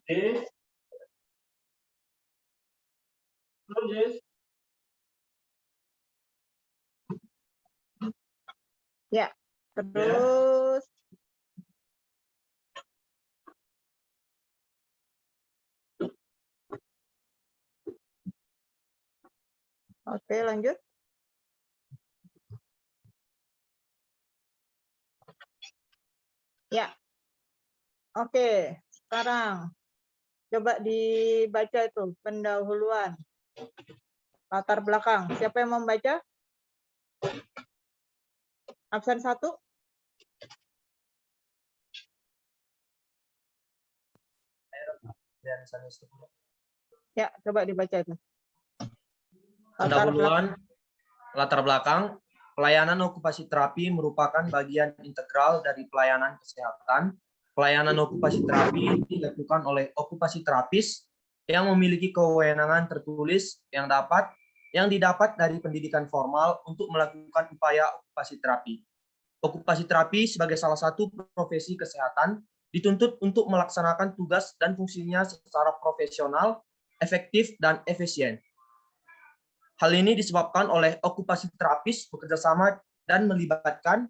Ya, terus oke, lanjut. Ya. Oke, sekarang coba dibaca itu pendahuluan. Latar belakang. Siapa yang membaca? Absen 1. Ya, coba dibaca itu. Pendahuluan, latar belakang, pelayanan okupasi terapi merupakan bagian integral dari pelayanan kesehatan. Pelayanan okupasi terapi dilakukan oleh okupasi terapis yang memiliki kewenangan tertulis yang didapat dari pendidikan formal untuk melakukan upaya okupasi terapi. Okupasi terapi sebagai salah satu profesi kesehatan dituntut untuk melaksanakan tugas dan fungsinya secara profesional, efektif, dan efisien. Hal ini disebabkan oleh okupasi terapis bekerja sama dan melibatkan,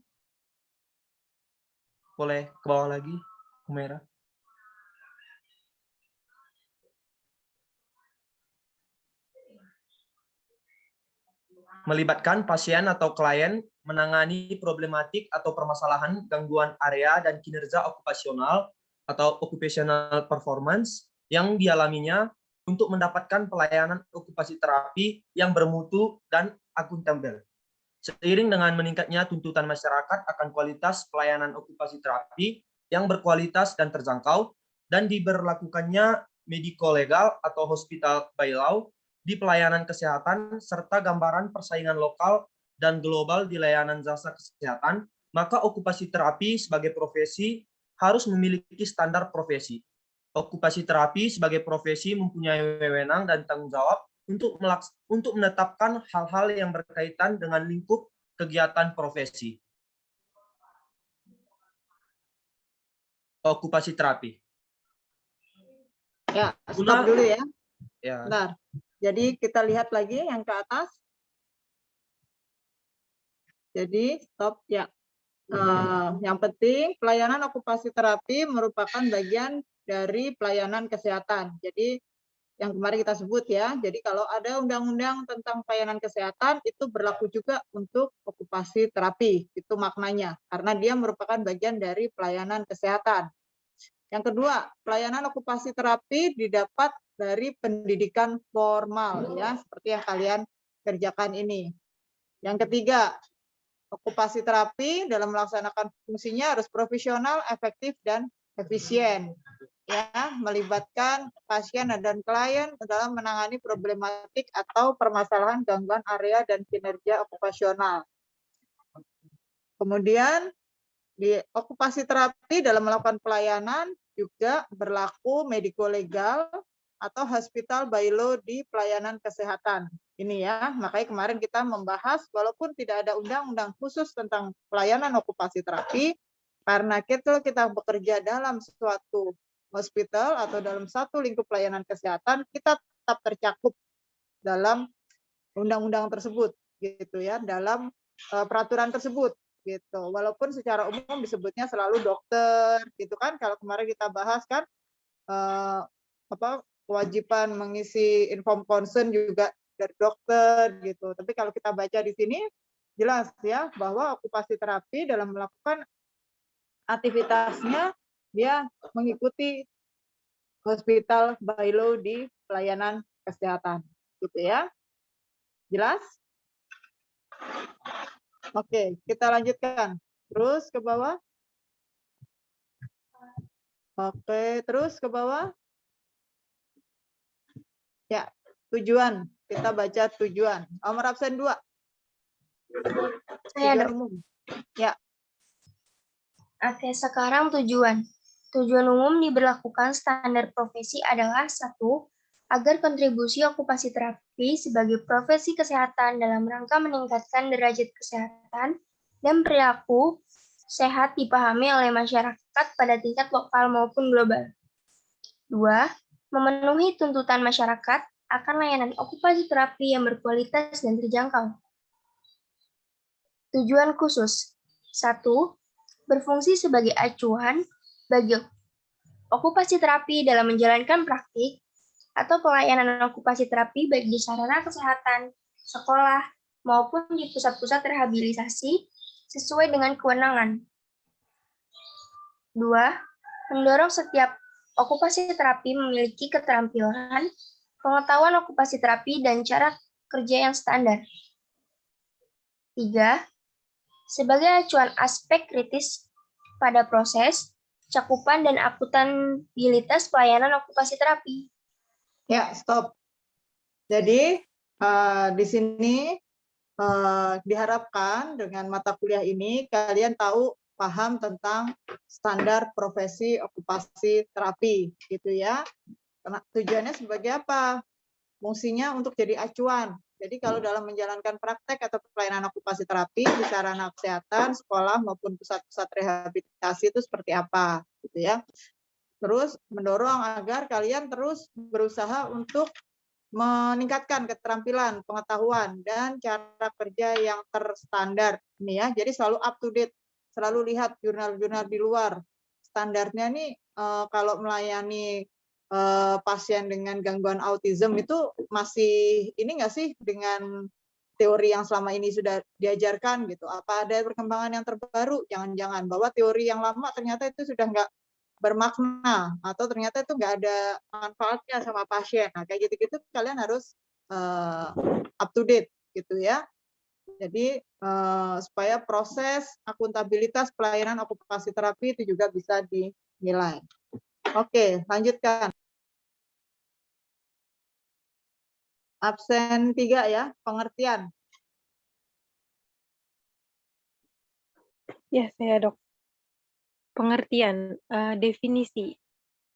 boleh ke bawah lagi, ke merah. Melibatkan pasien atau klien menangani problematik atau permasalahan gangguan area dan kinerja okupasional atau occupational performance yang dialaminya untuk mendapatkan pelayanan okupasi terapi yang bermutu dan akuntabel. Seiring dengan meningkatnya tuntutan masyarakat akan kualitas pelayanan okupasi terapi yang berkualitas dan terjangkau, dan diberlakukannya medico-legal atau hospital by law di pelayanan kesehatan, serta gambaran persaingan lokal dan global di layanan jasa kesehatan, maka okupasi terapi sebagai profesi harus memiliki standar profesi. Okupasi terapi sebagai profesi mempunyai wewenang dan tanggung jawab untuk menetapkan hal-hal yang berkaitan dengan lingkup kegiatan profesi. Okupasi terapi. Ya, stop dulu ya. Ya. Bentar. Jadi kita lihat lagi yang ke atas. Jadi stop ya. Yang penting pelayanan okupasi terapi merupakan bagian dari pelayanan kesehatan. Jadi yang kemarin kita sebut ya. Jadi kalau ada undang-undang tentang pelayanan kesehatan itu berlaku juga untuk okupasi terapi. Itu maknanya karena dia merupakan bagian dari pelayanan kesehatan. Yang kedua, pelayanan okupasi terapi didapat dari pendidikan formal ya, seperti yang kalian kerjakan ini. Yang ketiga, okupasi terapi dalam melaksanakan fungsinya harus profesional, efektif, dan efisien. Ya, melibatkan pasien dan klien dalam menangani problematik atau permasalahan gangguan area dan kinerja okupasional. Kemudian di okupasi terapi dalam melakukan pelayanan juga berlaku medico-legal atau hospital by law di pelayanan kesehatan. Ini ya, makanya kemarin kita membahas walaupun tidak ada undang-undang khusus tentang pelayanan okupasi terapi, karena kita bekerja dalam suatu hospital atau dalam satu lingkup pelayanan kesehatan, kita tetap tercakup dalam undang-undang tersebut, gitu ya, dalam peraturan tersebut. Gitu. Walaupun secara umum disebutnya selalu dokter, gitu kan? Kalau kemarin kita bahas kan kewajiban mengisi inform consent juga dari dokter, gitu. Tapi kalau kita baca di sini jelas ya bahwa okupasi terapi dalam melakukan aktivitasnya dia mengikuti hospital by law di pelayanan kesehatan, gitu ya. Jelas? Oke, kita lanjutkan. Terus ke bawah. Oke, terus ke bawah. Ya, tujuan. Kita baca tujuan. Nomor absen 2. Tujuan umum. Ya. Oke, sekarang tujuan. Tujuan umum diberlakukan standar profesi adalah 1. Agar kontribusi okupasi terapi sebagai profesi kesehatan dalam rangka meningkatkan derajat kesehatan dan perilaku sehat dipahami oleh masyarakat pada tingkat lokal maupun global. 2. Memenuhi tuntutan masyarakat akan layanan okupasi terapi yang berkualitas dan terjangkau. Tujuan khusus. 1. Berfungsi sebagai acuan bagi okupasi terapi dalam menjalankan praktik atau pelayanan okupasi terapi baik di sarana kesehatan, sekolah, maupun di pusat-pusat rehabilitasi sesuai dengan kewenangan. 2. Mendorong setiap okupasi terapi memiliki keterampilan, pengetahuan okupasi terapi, dan cara kerja yang standar. 3. Sebagai acuan aspek kritis pada proses, cakupan, dan akuntabilitas pelayanan okupasi terapi. Ya, stop. Jadi, di sini diharapkan dengan mata kuliah ini kalian paham tentang standar profesi okupasi terapi, gitu ya. Karena tujuannya sebagai apa? Fungsinya untuk jadi acuan. Jadi kalau dalam menjalankan praktek atau pelayanan okupasi terapi di sarana kesehatan, sekolah maupun pusat-pusat rehabilitasi itu seperti apa, gitu ya. Terus mendorong agar kalian terus berusaha untuk meningkatkan keterampilan, pengetahuan, dan cara kerja yang terstandar. Ini ya, jadi selalu up to date, selalu lihat jurnal-jurnal di luar. Standarnya nih kalau melayani pasien dengan gangguan autism itu masih ini nggak sih dengan teori yang selama ini sudah diajarkan gitu? Apa ada perkembangan yang terbaru? Jangan-jangan bahwa teori yang lama ternyata itu sudah nggak bermakna atau ternyata itu nggak ada manfaatnya sama pasien. Nah, kayak gitu-gitu kalian harus up to date gitu ya. Jadi supaya proses akuntabilitas pelayanan okupasi terapi itu juga bisa dinilai. Oke, lanjutkan. Absen 3 ya, pengertian. Ya, saya Dok. Pengertian, definisi.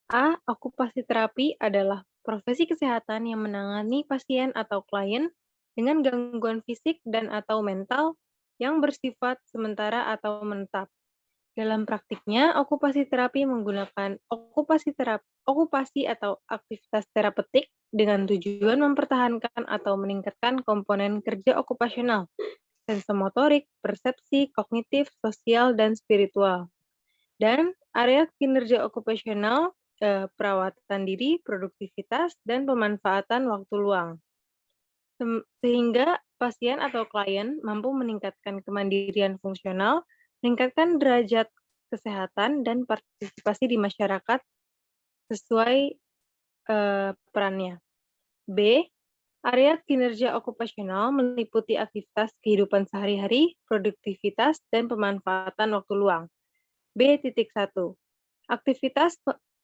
A. Okupasi terapi adalah profesi kesehatan yang menangani pasien atau klien dengan gangguan fisik dan atau mental yang bersifat sementara atau menetap. Dalam praktiknya, okupasi terapi menggunakan okupasi atau aktivitas terapeutik dengan tujuan mempertahankan atau meningkatkan komponen kerja okupasional, sensomotorik, persepsi, kognitif, sosial, dan spiritual. Dan area kinerja okupasional, perawatan diri, produktivitas, dan pemanfaatan waktu luang. Sehingga pasien atau klien mampu meningkatkan kemandirian fungsional, meningkatkan derajat kesehatan, dan partisipasi di masyarakat sesuai perannya. B. Area kinerja okupasional meliputi aktivitas kehidupan sehari-hari, produktivitas, dan pemanfaatan waktu luang. B.1. Aktivitas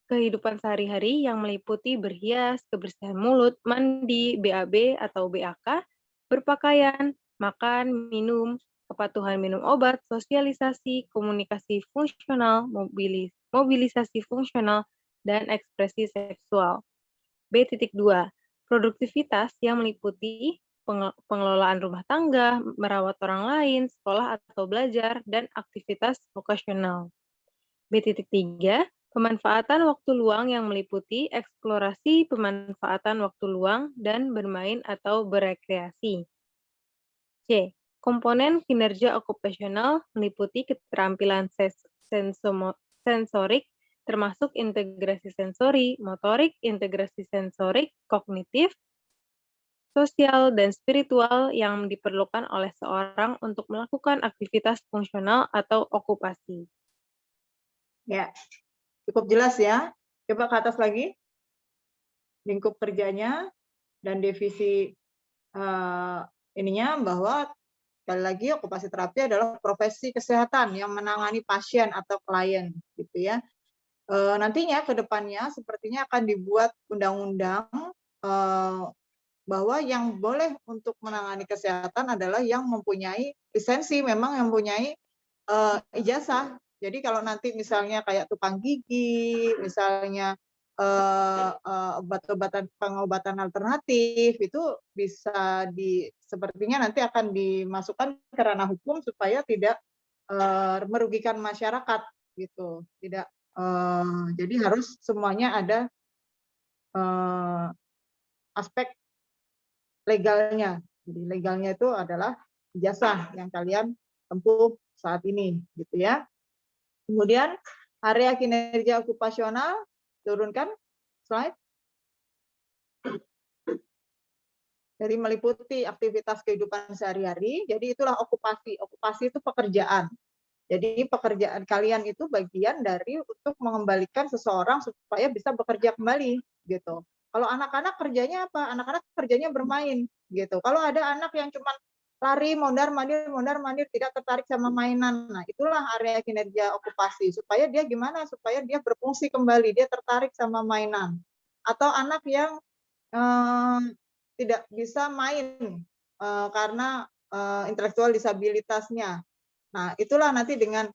kehidupan sehari-hari yang meliputi berhias, kebersihan mulut, mandi, BAB atau BAK, berpakaian, makan, minum, kepatuhan minum obat, sosialisasi, komunikasi fungsional, mobilisasi fungsional, dan ekspresi seksual. B.2. Produktivitas yang meliputi pengelolaan rumah tangga, merawat orang lain, sekolah atau belajar, dan aktivitas vokasional. B.3. Pemanfaatan waktu luang yang meliputi eksplorasi pemanfaatan waktu luang dan bermain atau berekreasi. C. Komponen kinerja okupasional meliputi keterampilan sensorik, termasuk integrasi sensori, motorik, integrasi sensorik, kognitif, sosial, dan spiritual yang diperlukan oleh seorang untuk melakukan aktivitas fungsional atau okupasi. Ya, cukup jelas ya. Coba ke atas lagi. Lingkup kerjanya dan divisi ininya bahwa sekali lagi okupasi terapi adalah profesi kesehatan yang menangani pasien atau klien gitu ya. Nantinya ke depannya sepertinya akan dibuat undang-undang bahwa yang boleh untuk menangani kesehatan adalah yang mempunyai lisensi, memang yang mempunyai ijazah. Jadi kalau nanti misalnya kayak tukang gigi, misalnya pengobatan alternatif itu bisa sepertinya nanti akan dimasukkan ke ranah hukum supaya tidak merugikan masyarakat gitu. Tidak jadi harus semuanya ada aspek legalnya. Jadi legalnya itu adalah ijazah yang kalian tempuh saat ini, gitu ya. Kemudian area kinerja okupasional, turunkan slide. Jadi meliputi aktivitas kehidupan sehari-hari. Jadi itulah okupasi. Okupasi itu pekerjaan. Jadi pekerjaan kalian itu bagian dari untuk mengembalikan seseorang supaya bisa bekerja kembali, gitu. Kalau anak-anak kerjanya apa? Anak-anak kerjanya bermain, gitu. Kalau ada anak yang cuma lari, mondar-mandir, tidak tertarik sama mainan. Nah, itulah area kinerja okupasi. Supaya dia gimana? Supaya dia berfungsi kembali, dia tertarik sama mainan. Atau anak yang tidak bisa main karena intelektual disabilitasnya. Nah, itulah nanti dengan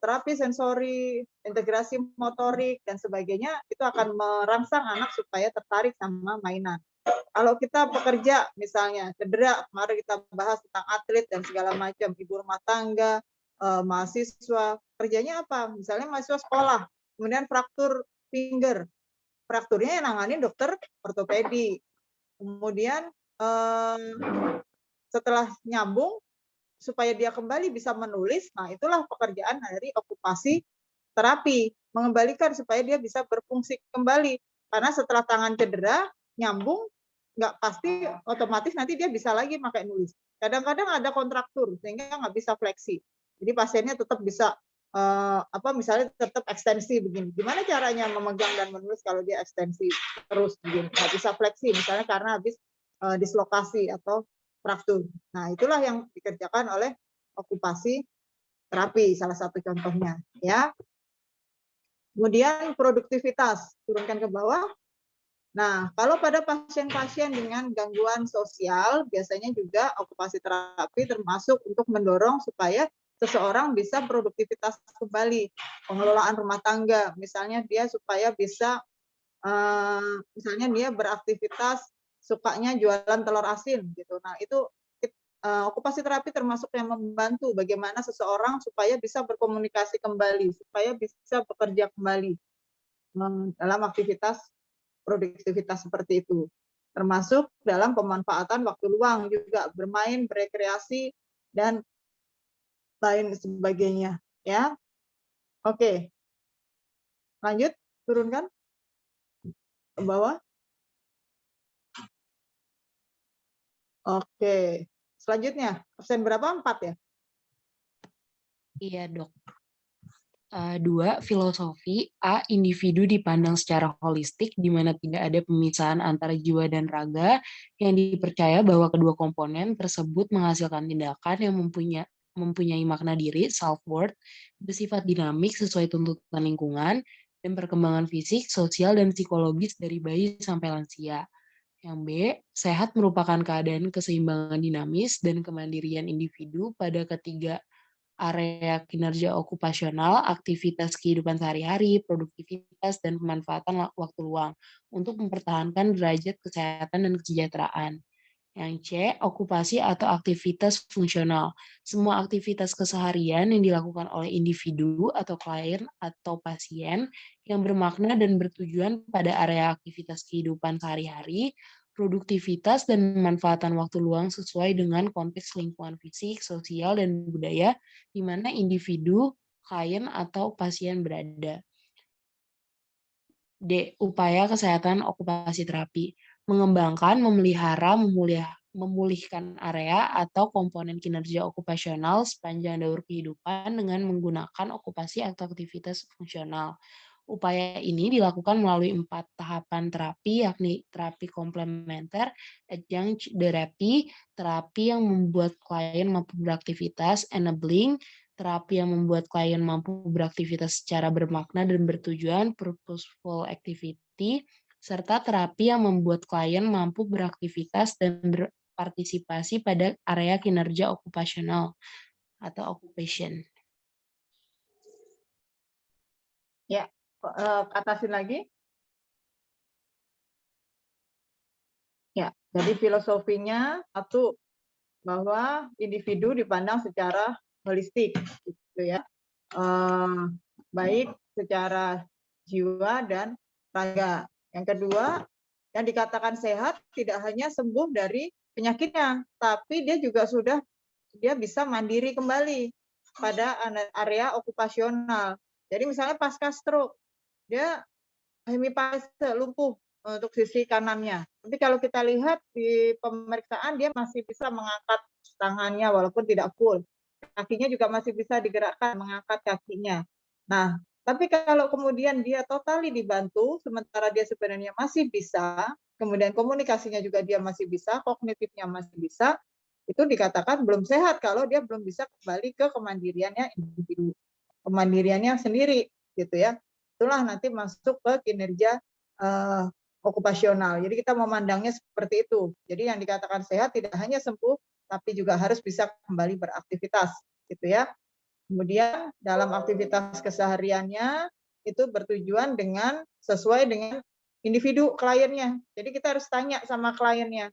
terapi sensori, integrasi motorik, dan sebagainya, itu akan merangsang anak supaya tertarik sama mainan. Kalau kita bekerja, misalnya cedera, kemarin kita bahas tentang atlet dan segala macam, ibu rumah tangga, mahasiswa, kerjanya apa? Misalnya mahasiswa sekolah, kemudian fraktur finger, frakturnya yang nanganin dokter ortopedi. Kemudian setelah nyambung, supaya dia kembali bisa menulis, nah itulah pekerjaan dari okupasi terapi, mengembalikan supaya dia bisa berfungsi kembali. Karena setelah tangan cedera, nyambung, nggak pasti otomatis nanti dia bisa lagi pakai nulis. Kadang-kadang ada kontraktur, sehingga nggak bisa fleksi. Jadi pasiennya tetap bisa, misalnya tetap ekstensi begini. Gimana caranya memegang dan menulis kalau dia ekstensi terus begini? Nggak bisa fleksi, misalnya karena habis dislokasi atau fraktur. Nah, itulah yang dikerjakan oleh okupasi terapi, salah satu contohnya, ya. Kemudian produktivitas, turunkan ke bawah. Nah, kalau pada pasien-pasien dengan gangguan sosial, biasanya juga okupasi terapi termasuk untuk mendorong supaya seseorang bisa produktivitas kembali, pengelolaan rumah tangga, misalnya dia supaya bisa, misalnya dia beraktivitas sukanya jualan telur asin gitu. Nah, itu okupasi terapi termasuk yang membantu bagaimana seseorang supaya bisa berkomunikasi kembali, supaya bisa bekerja kembali dalam aktivitas produktivitas seperti itu. Termasuk dalam pemanfaatan waktu luang juga, bermain, berekreasi, dan lain sebagainya. Ya, oke. Lanjut, turunkan ke bawah. Oke, selanjutnya absen berapa? 4 ya? Iya, Dok. 2. Filosofi. A. Individu dipandang secara holistik, di mana tidak ada pemisahan antara jiwa dan raga, yang dipercaya bahwa kedua komponen tersebut menghasilkan tindakan yang mempunyai makna diri, self-worth, bersifat dinamik sesuai tuntutan lingkungan, dan perkembangan fisik, sosial, dan psikologis dari bayi sampai lansia. Yang B, sehat merupakan keadaan keseimbangan dinamis dan kemandirian individu pada ketiga area kinerja okupasional, aktivitas kehidupan sehari-hari, produktivitas, dan pemanfaatan waktu luang untuk mempertahankan derajat kesehatan dan kesejahteraan. Yang C, okupasi atau aktivitas fungsional. Semua aktivitas keseharian yang dilakukan oleh individu atau klien atau pasien yang bermakna dan bertujuan pada area aktivitas kehidupan sehari-hari, produktivitas, dan pemanfaatan waktu luang sesuai dengan konteks lingkungan fisik, sosial, dan budaya di mana individu, klien, atau pasien berada. D. Upaya kesehatan okupasi terapi. Mengembangkan, memelihara, memulihkan area atau komponen kinerja okupasional sepanjang daur kehidupan dengan menggunakan okupasi atau aktivitas fungsional. Upaya ini dilakukan melalui 4 tahapan terapi, yakni terapi komplementer, adjunct therapy, terapi yang membuat klien mampu beraktivitas, enabling, terapi yang membuat klien mampu beraktivitas secara bermakna dan bertujuan, purposeful activity, serta terapi yang membuat klien mampu beraktivitas dan berpartisipasi pada area kinerja okupasional atau occupation. Ya, atasin lagi. Ya, jadi filosofinya satu, bahwa individu dipandang secara holistik, gitu ya, baik secara jiwa dan raga, Yang kedua, yang dikatakan sehat tidak hanya sembuh dari penyakitnya, tapi dia bisa mandiri kembali pada area okupasional. Jadi misalnya pasca stroke, dia hemiplegia, lumpuh untuk sisi kanannya. Tapi kalau kita lihat di pemeriksaan dia masih bisa mengangkat tangannya walaupun tidak full. Kakinya juga masih bisa digerakkan, mengangkat kakinya. Nah, tapi kalau kemudian dia totali dibantu, sementara dia sebenarnya masih bisa, kemudian komunikasinya juga dia masih bisa, kognitifnya masih bisa, itu dikatakan belum sehat kalau dia belum bisa kembali ke kemandiriannya individu, kemandiriannya sendiri, gitu ya. Itulah nanti masuk ke kinerja okupasional. Jadi kita memandangnya seperti itu. Jadi yang dikatakan sehat tidak hanya sembuh, tapi juga harus bisa kembali beraktivitas, gitu ya. Kemudian dalam aktivitas kesehariannya itu bertujuan sesuai dengan individu kliennya. Jadi kita harus tanya sama kliennya,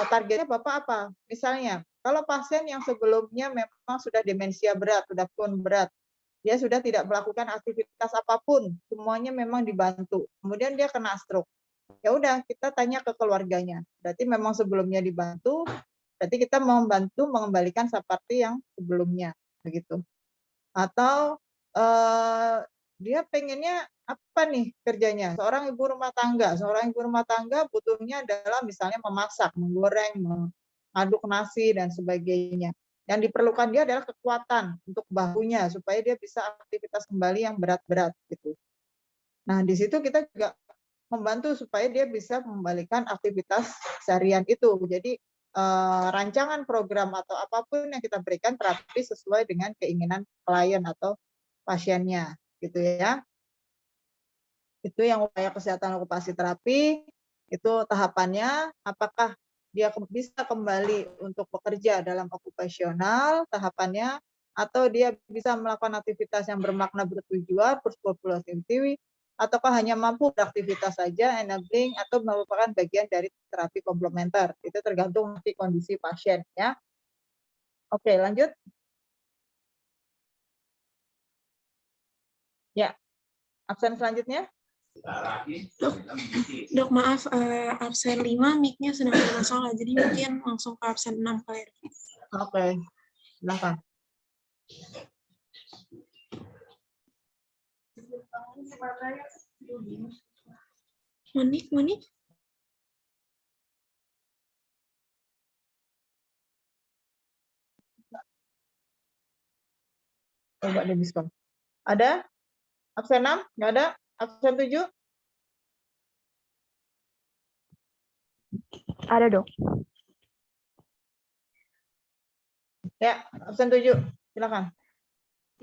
targetnya Bapak apa? Misalnya, kalau pasien yang sebelumnya memang sudah demensia berat, sudah prone berat, dia sudah tidak melakukan aktivitas apapun, semuanya memang dibantu. Kemudian dia kena stroke. Ya udah, kita tanya ke keluarganya. Berarti memang sebelumnya dibantu, berarti kita membantu mengembalikan seperti yang sebelumnya, begitu. Atau dia pengennya apa nih kerjanya? Seorang ibu rumah tangga butuhnya adalah misalnya memasak, menggoreng, mengaduk nasi dan sebagainya. Yang diperlukan dia adalah kekuatan untuk bahunya supaya dia bisa aktivitas kembali yang berat-berat gitu. Nah, di situ kita juga membantu supaya dia bisa mengembalikan aktivitas seharian itu. Jadi rancangan program atau apapun yang kita berikan terapi sesuai dengan keinginan klien atau pasiennya, gitu ya. Itu yang upaya kesehatan okupasi terapi, itu tahapannya apakah dia bisa kembali untuk bekerja dalam okupasional tahapannya, atau dia bisa melakukan aktivitas yang bermakna bertujuan, activity, ataukah hanya mampu beraktivitas saja, enabling, atau merupakan bagian dari terapi komplementer. Itu tergantung nanti kondisi pasien ya. Oke, lanjut. Ya, absen selanjutnya. Dok, maaf, absen 5 mic-nya sedang ada masalah, jadi mungkin langsung ke absen 6 kali. Oke, silakan. Monik? Coba di diskon. Ada? Absen 6? Nggak ada? Absen 7? Ada dok. Ya, absen 7. Silakan.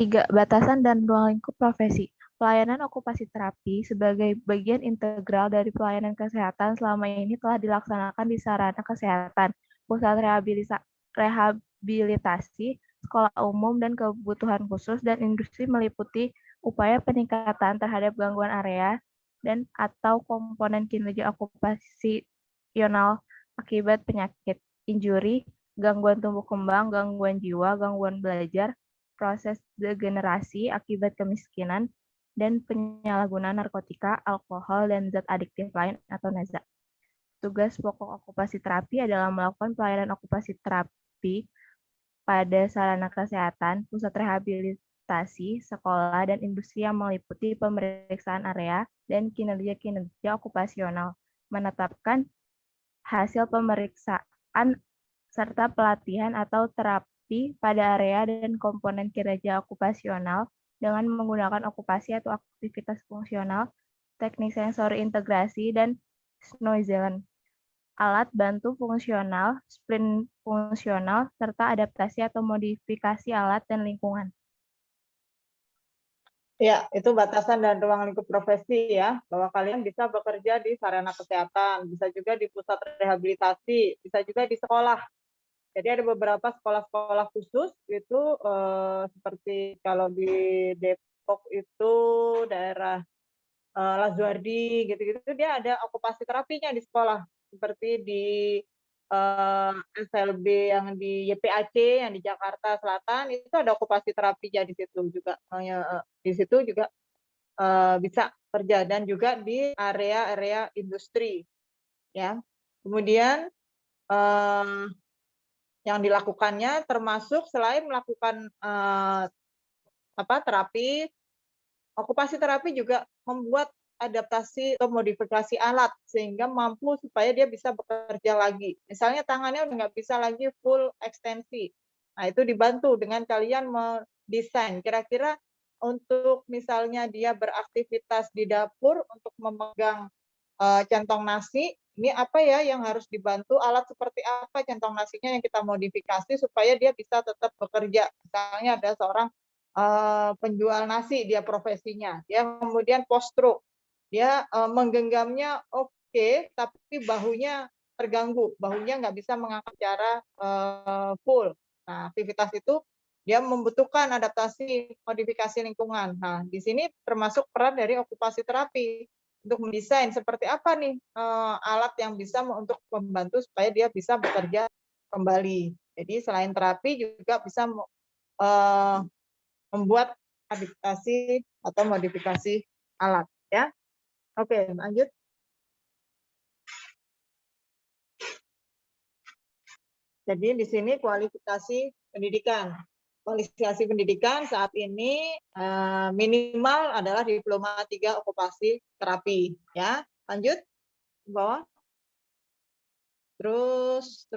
3. Batasan dan ruang lingkup profesi. Pelayanan okupasi terapi sebagai bagian integral dari pelayanan kesehatan selama ini telah dilaksanakan di sarana kesehatan, pusat rehabilitasi, sekolah umum dan kebutuhan khusus, dan industri meliputi upaya peningkatan terhadap gangguan area dan atau komponen kinerja okupasional akibat penyakit, injuri, gangguan tumbuh kembang, gangguan jiwa, gangguan belajar, proses degenerasi akibat kemiskinan, dan penyalahgunaan narkotika, alkohol, dan zat adiktif lain atau NAZA. Tugas pokok okupasi terapi adalah melakukan pelayanan okupasi terapi pada sarana kesehatan, pusat rehabilitasi, sekolah, dan industri yang meliputi pemeriksaan area dan kinerja-kinerja okupasional, menetapkan hasil pemeriksaan serta pelatihan atau terapi pada area dan komponen kinerja okupasional dengan menggunakan okupasi atau aktivitas fungsional, teknik sensori integrasi, dan Snow-Zealand, alat bantu fungsional, sprint fungsional, serta adaptasi atau modifikasi alat dan lingkungan. Ya, itu batasan dan ruang lingkup profesi ya, bahwa kalian bisa bekerja di sarana kesehatan, bisa juga di pusat rehabilitasi, bisa juga di sekolah. Jadi ada beberapa sekolah-sekolah khusus itu seperti kalau di Depok itu daerah Lazuardi gitu-gitu, dia ada okupasi terapinya di sekolah, seperti di SLB yang di YPAC yang di Jakarta Selatan itu ada okupasi terapinya di situ juga. Di situ juga bisa kerja, dan juga di area-area industri, ya. Kemudian yang dilakukannya termasuk selain melakukan terapi, okupasi terapi juga membuat adaptasi atau modifikasi alat sehingga mampu supaya dia bisa bekerja lagi. Misalnya tangannya udah nggak bisa lagi full ekstensi. Nah, itu dibantu dengan kalian mendesain kira-kira untuk misalnya dia beraktivitas di dapur untuk memegang centong nasi, ini apa ya yang harus dibantu, alat seperti apa centong nasinya yang kita modifikasi supaya dia bisa tetap bekerja. Misalnya ada seorang penjual nasi, dia profesinya, dia kemudian post-stroke, dia menggenggamnya oke, tapi bahunya terganggu, bahunya nggak bisa mengangkat secara full. Nah, aktivitas itu dia membutuhkan adaptasi modifikasi lingkungan. Nah, di sini termasuk peran dari okupasi terapi untuk mendesain seperti apa nih alat yang bisa untuk membantu supaya dia bisa bekerja kembali. Jadi selain terapi juga bisa membuat adaptasi atau modifikasi alat, ya. Oke, lanjut. Jadi di sini kualifikasi pendidikan. Kualifikasi pendidikan saat ini minimal adalah diploma 3 okupasi terapi, ya. Lanjut ke bawah. Terus.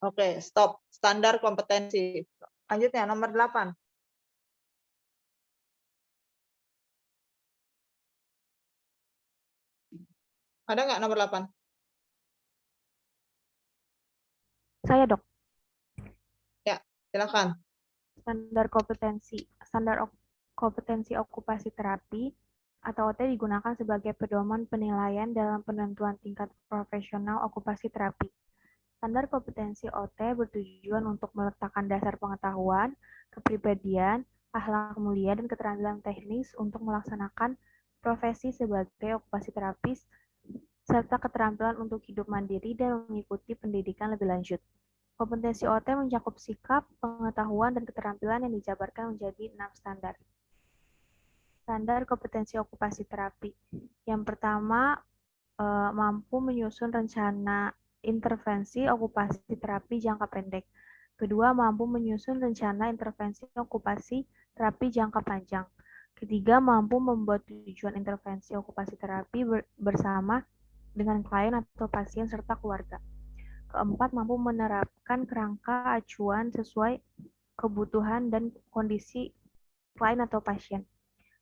Oke, stop. Standar kompetensi. Lanjutnya nomor 8. Ada nggak nomor 8? Saya, Dok. Ya, silakan. Standar kompetensi okupasi terapi atau OT digunakan sebagai pedoman penilaian dalam penentuan tingkat profesional okupasi terapi. Standar kompetensi OT bertujuan untuk meletakkan dasar pengetahuan, kepribadian, akhlak mulia, dan keterampilan teknis untuk melaksanakan profesi sebagai okupasi terapis, serta keterampilan untuk hidup mandiri dan mengikuti pendidikan lebih lanjut. Kompetensi OT mencakup sikap, pengetahuan, dan keterampilan yang dijabarkan menjadi 6 standar. Standar kompetensi okupasi terapi. Yang pertama, mampu menyusun rencana intervensi okupasi terapi jangka pendek. Kedua, mampu menyusun rencana intervensi okupasi terapi jangka panjang. Ketiga, mampu membuat tujuan intervensi okupasi terapi bersama dengan klien atau pasien serta keluarga. Keempat, mampu menerapkan kerangka acuan sesuai kebutuhan dan kondisi klien atau pasien.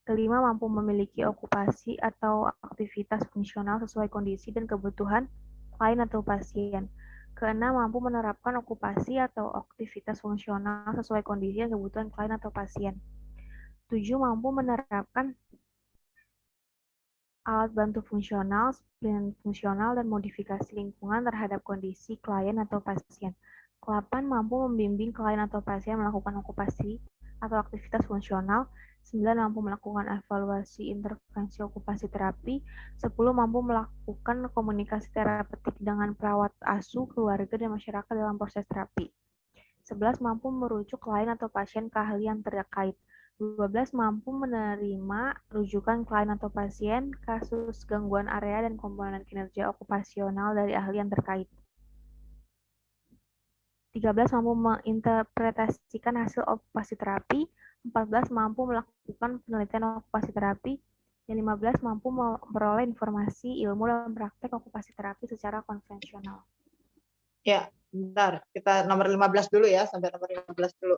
Kelima, mampu memiliki okupasi atau aktivitas fungsional sesuai kondisi dan kebutuhan klien atau pasien. Keenam, mampu menerapkan okupasi atau aktivitas fungsional sesuai kondisi dan kebutuhan klien atau pasien. 7, mampu menerapkan alat bantu fungsional, sprint fungsional, dan modifikasi lingkungan terhadap kondisi klien atau pasien. 8, mampu membimbing klien atau pasien melakukan okupasi atau aktivitas fungsional. 9, mampu melakukan evaluasi intervensi okupasi terapi. 10, mampu melakukan komunikasi terapeutik dengan perawat asuh, keluarga, dan masyarakat dalam proses terapi. 11, mampu merujuk klien atau pasien ke ahli yang terkait. 12, mampu menerima rujukan klien atau pasien kasus gangguan area dan komponen kinerja okupasional dari ahli yang terkait. 13, mampu menginterpretasikan hasil okupasi terapi. 14, mampu melakukan penelitian okupasi terapi. Dan 15, mampu memperoleh informasi, ilmu, dan praktek okupasi terapi secara konvensional. Ya, bentar. Kita nomor 15 dulu ya, sampai nomor 15 dulu.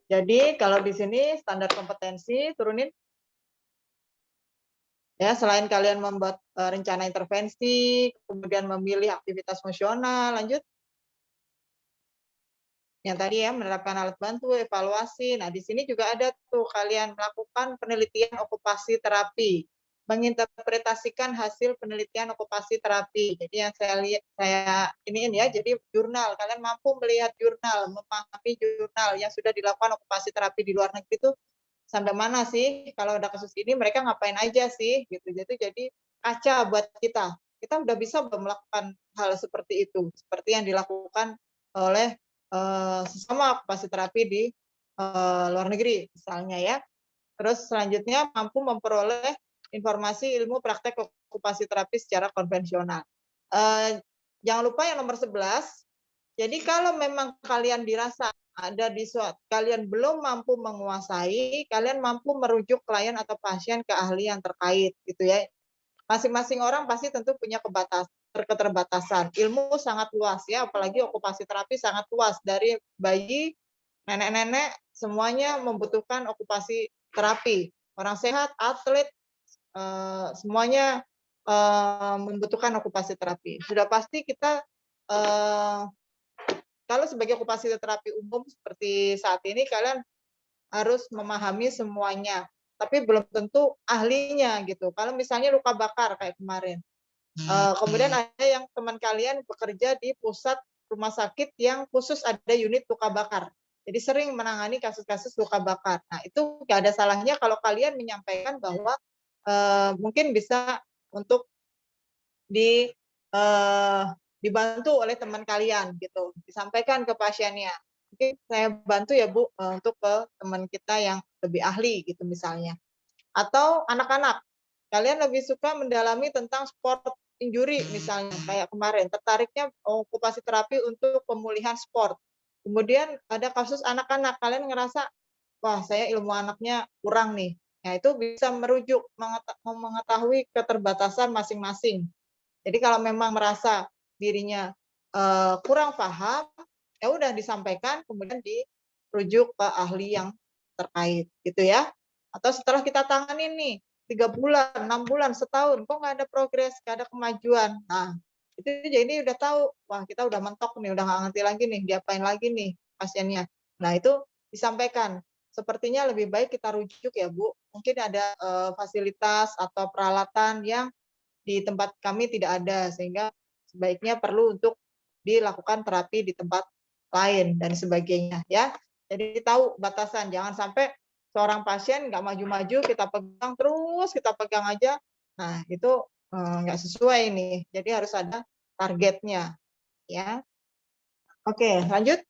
Jadi kalau di sini standar kompetensi turunin. Ya, selain kalian membuat rencana intervensi, kemudian memilih aktivitas fungsional, lanjut. Yang tadi ya, menerapkan alat bantu, evaluasi. Nah, di sini juga ada tuh kalian melakukan penelitian okupasi terapi, menginterpretasikan hasil penelitian okupasi terapi. Jadi yang saya iniin ya, jadi jurnal. Kalian mampu melihat jurnal, memahami jurnal yang sudah dilakukan okupasi terapi di luar negeri itu sampai mana sih? Kalau ada kasus ini mereka ngapain aja sih? Gitu. Jadi kaca buat kita. Kita udah bisa melakukan hal seperti itu, seperti yang dilakukan oleh sesama okupasi terapi di luar negeri misalnya ya. Terus selanjutnya mampu memperoleh informasi ilmu praktek okupasi terapi secara konvensional. Jangan lupa yang nomor 11. Jadi kalau memang kalian dirasa ada di suatu kalian belum mampu menguasai, kalian mampu merujuk klien atau pasien ke ahli yang terkait gitu ya. Masing-masing orang pasti tentu punya keterbatasan. Ilmu sangat luas ya, apalagi okupasi terapi sangat luas, dari bayi, nenek-nenek, semuanya membutuhkan okupasi terapi. Orang sehat, atlet, semuanya membutuhkan okupasi terapi. Sudah pasti kita kalau sebagai okupasi terapi umum seperti saat ini, kalian harus memahami semuanya, tapi belum tentu ahlinya gitu. Kalau misalnya luka bakar kayak kemarin, kemudian ada yang teman kalian bekerja di pusat rumah sakit yang khusus ada unit luka bakar, jadi sering menangani kasus-kasus luka bakar. Nah, itu nggak ada salahnya kalau kalian menyampaikan bahwa mungkin bisa untuk dibantu oleh teman kalian gitu, disampaikan ke pasiennya. Mungkin saya bantu ya Bu untuk ke teman kita yang lebih ahli gitu misalnya. Atau anak-anak, kalian lebih suka mendalami tentang sport injury misalnya, kayak kemarin tertariknya okupasi terapi untuk pemulihan sport. Kemudian ada kasus anak-anak, kalian ngerasa wah saya ilmu anaknya kurang nih. Nah, itu bisa merujuk mengetahui keterbatasan masing-masing. Jadi kalau memang merasa dirinya kurang paham, ya udah disampaikan, kemudian dirujuk ke ahli yang terkait gitu ya. Atau setelah kita tangani nih 3 bulan, 6 bulan, setahun, kok nggak ada progres, nggak ada kemajuan. Nah, itu jadi udah tahu, wah kita udah mentok nih, udah nggak ngerti lagi nih, diapain lagi nih pasiennya. Nah, itu disampaikan. Sepertinya lebih baik kita rujuk ya Bu. Mungkin ada fasilitas atau peralatan yang di tempat kami tidak ada, sehingga sebaiknya perlu untuk dilakukan terapi di tempat lain dan sebagainya ya. Jadi tahu batasan, jangan sampai seorang pasien nggak maju-maju, kita pegang terus, kita pegang aja. Nah, itu nggak sesuai nih. Jadi harus ada targetnya ya. Oke, lanjut.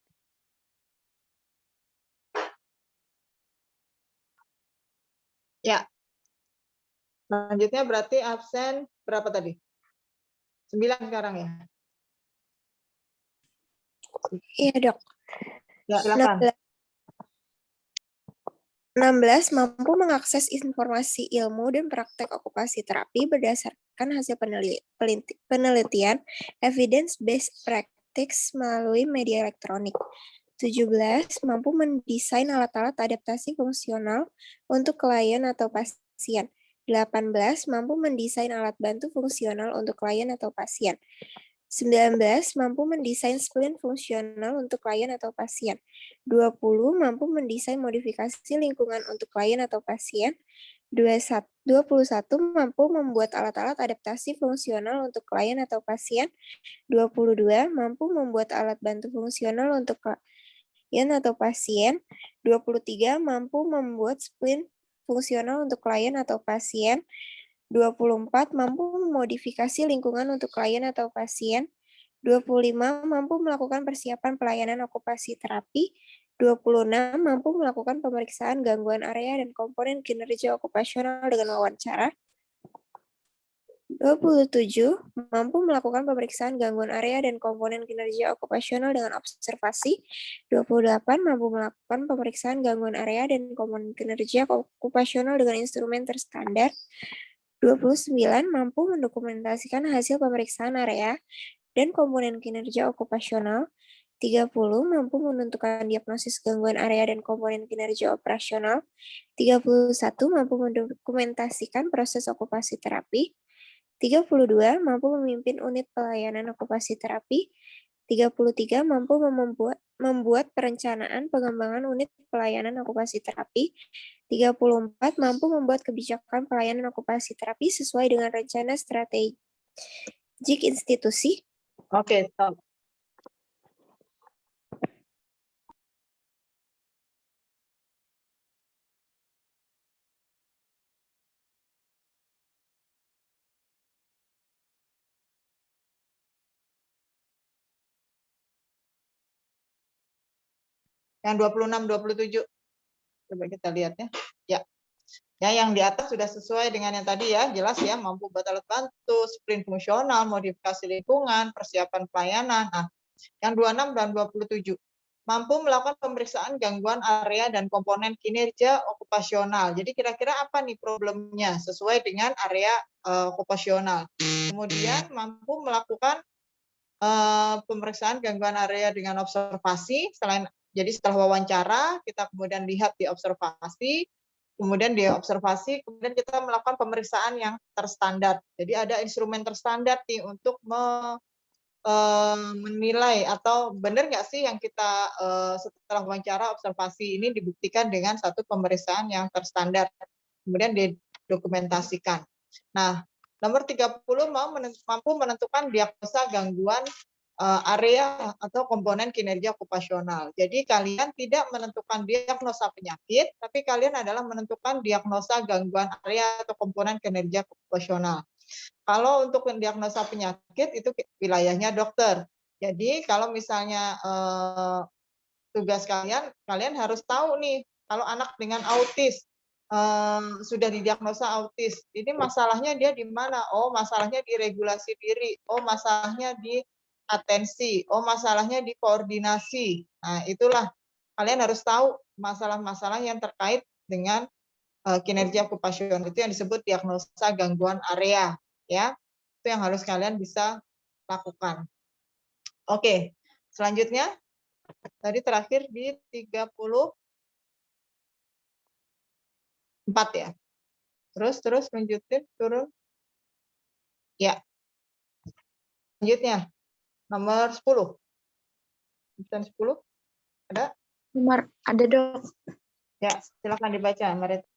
Ya. Selanjutnya berarti absen berapa tadi? 9 sekarang ya. Iya, Dok. Ya, silakan. 16 mampu mengakses informasi ilmu dan praktek okupasi terapi berdasarkan hasil penelitian evidence-based practice melalui media elektronik. 17 mampu mendesain alat-alat adaptasi fungsional untuk klien atau pasien. 18 mampu mendesain alat bantu fungsional untuk klien atau pasien. 19 mampu mendesain splint fungsional untuk klien atau pasien. 20 mampu mendesain modifikasi lingkungan untuk klien atau pasien. 21 mampu membuat alat-alat adaptasi fungsional untuk klien atau pasien. 22 mampu membuat alat bantu fungsional untuk klien atau pasien. 23 mampu membuat splint fungsional untuk klien atau pasien. 24 mampu memodifikasi lingkungan untuk klien atau pasien. 25 mampu melakukan persiapan pelayanan okupasi terapi. 26 mampu melakukan pemeriksaan gangguan area dan komponen kinerja okupasional dengan wawancara. 27 mampu melakukan pemeriksaan gangguan area dan komponen kinerja okupasional dengan observasi. 28 mampu melakukan pemeriksaan gangguan area dan komponen kinerja okupasional dengan instrumen terstandar. 29 mampu mendokumentasikan hasil pemeriksaan area dan komponen kinerja okupasional. 30 mampu menentukan diagnosis gangguan area dan komponen kinerja operasional. 31 mampu mendokumentasikan proses okupasi terapi. 32 mampu memimpin unit pelayanan okupasi terapi. 33 mampu membuat perencanaan pengembangan unit pelayanan okupasi terapi. 34 mampu membuat kebijakan pelayanan okupasi terapi sesuai dengan rencana strategik institusi. Oke, stop. Yang 26, 27. Coba kita lihat ya. Ya. Ya, yang di atas sudah sesuai dengan yang tadi ya, jelas ya, mampu buat alat bantu, sprint fungsional, modifikasi lingkungan, persiapan pelayanan. Nah, yang 26 dan 27. Mampu melakukan pemeriksaan gangguan area dan komponen kinerja okupasional. Jadi kira-kira apa nih problemnya sesuai dengan area okupasional. Kemudian mampu melakukan pemeriksaan gangguan area dengan observasi. Jadi setelah wawancara, kita kemudian lihat di observasi, kemudian kemudian kita melakukan pemeriksaan yang terstandar. Jadi ada instrumen terstandar nih untuk menilai atau benar nggak sih yang kita setelah wawancara observasi ini dibuktikan dengan satu pemeriksaan yang terstandar. Kemudian didokumentasikan. Nah, nomor 30 mampu menentukan diagnosa gangguan area atau komponen kinerja okupasional. Jadi kalian tidak menentukan diagnosa penyakit, tapi kalian adalah menentukan diagnosa gangguan area atau komponen kinerja okupasional. Kalau untuk diagnosa penyakit itu wilayahnya dokter. Jadi kalau misalnya tugas kalian harus tahu nih, kalau anak dengan autis sudah didiagnosa autis, ini masalahnya dia di mana? Oh, masalahnya di regulasi diri. Oh, masalahnya di atensi. Oh, masalahnya di koordinasi. Nah, itulah kalian harus tahu masalah-masalah yang terkait dengan kinerja okupasional. Itu yang disebut diagnosa gangguan area, ya. Itu yang harus kalian bisa lakukan. Oke, selanjutnya tadi terakhir di 34 ya. Terus lanjutin turun. Ya. Selanjutnya nomor 10. Bukan 10? Ada? Ada dok. Ya, silakan dibaca, Marit.